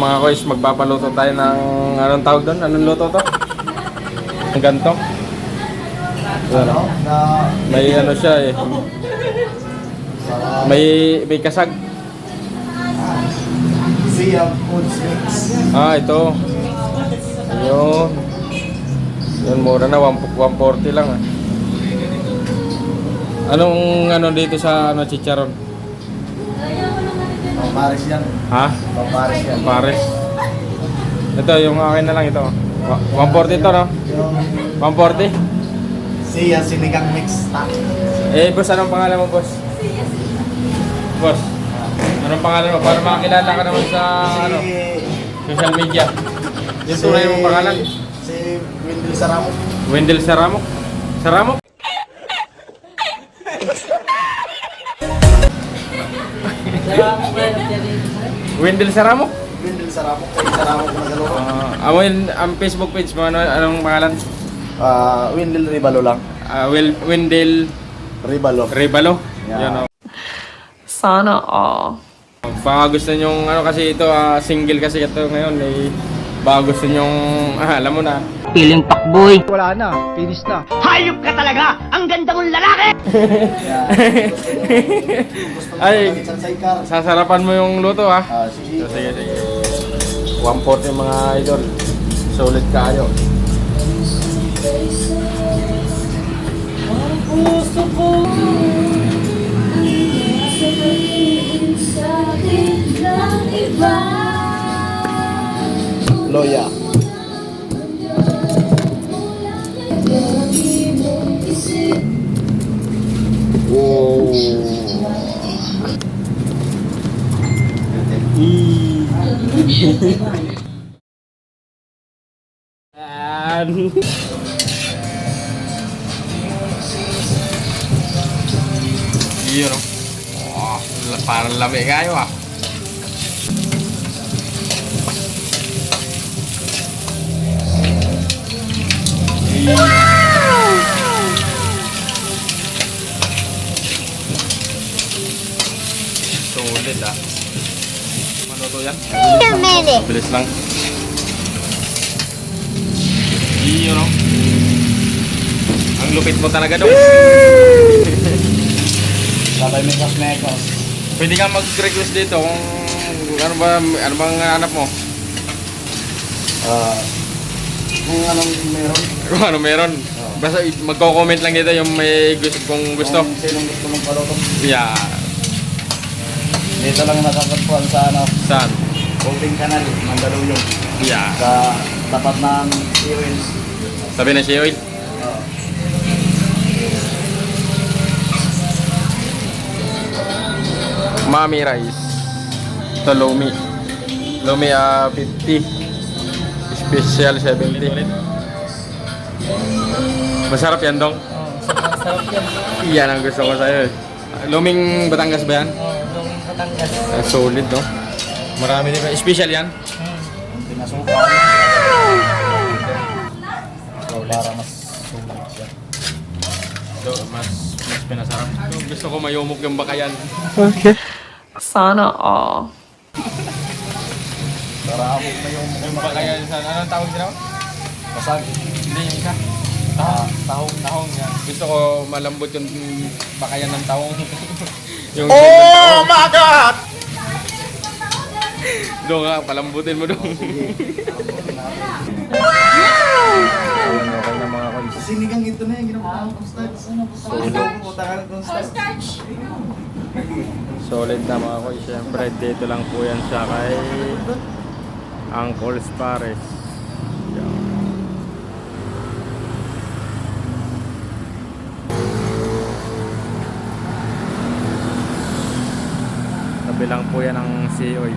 mga koys, magpapaluto tayo ng anong tawag doon? Anong luto to? Ang ganto? Ano? May ano siya eh. May kasag. Siya Foods Mix. Ito. Yun. Yun, mura na. 140 lang ah. Anong ano dito sa ano chicharon? Pampares yan. Ha? Pampares yan. Pares. Ito, yung akin na lang ito. 140 ito, no? Yung 140? Siya Sinigang Mix. Boss, anong pangalan mo, boss? Boss, anong pangalan mo? Para makakilala ka naman sa ano, social media. Yung tunay mong pangalan? Si Wendell Saramok. Wendell Saramok? Saramok? Wendell Saramok? Wendell Saramok. Saramok Magaluto. Ang Facebook page mo, anong pangalan? Wendell Ribalo lang. Wendell Ribalo. Ribalo? Yeah. Yan, oh. Sana all. Baka gusto nyong ano kasi ito single kasi ito ngayon eh, baka gusto nyong alam mo na Piling pakboy. Wala na. Finish na. Hayop ka talaga! Ang ganda mong lalaki! Gusto mo Ay. sa sidecar. sasarapan mo yung luto ha. Sige. Sige, sige. 140 mga idol. Solid kayo. Loya. Wow. Yan. Yun o. Oh, parang lami kayo ah. Solid ah. Ano to yan? Bilis lang. Yun o. Ang lupit mo talaga doon. Sabay mekos. Pwede kang mag-request dito kung ano bang hanap mo? Kung anong meron. Kung ano meron. Basta magko-comment lang dito yung may gusto kung gusto. Kung sinong gusto mong paluto. Yeah. Dito lang nakakatpuan sa ano. Saan? Holding Canal, Mandaluyong. Yeah. Sa tapat ng Ewins. Sabi na siya, oy. Mami rice. Ito Lomi. Lomi 50. Special 70. Masarap yan dong? Sarap yan. Yan ang gusto ko sa'yo eh. Luming Batangas ba yan? Nung Batangas. Solid no? Marami din ba? Special yan? Pinasukan. So, para mas sulit siya. So, mas pinasarap. So, gusto ko mayumok yung bakayan. Sana all. Para ako na Yung bakayan sa anong tawag nila? basag. Hindi yung isa. Tahong yan. Gusto ko malambot yung bakayan ng tahong. Yung oh my God! Doon nga, palambutin mo doon. Okay na mga koys. Sinigang ito na yung ginawa ng starch. Pupunta ka ng starch. Solid na mga koys. Siyempre dito lang po yan sa kay Uncle's Pares. Yan. Tabi lang po yan ang sea oil.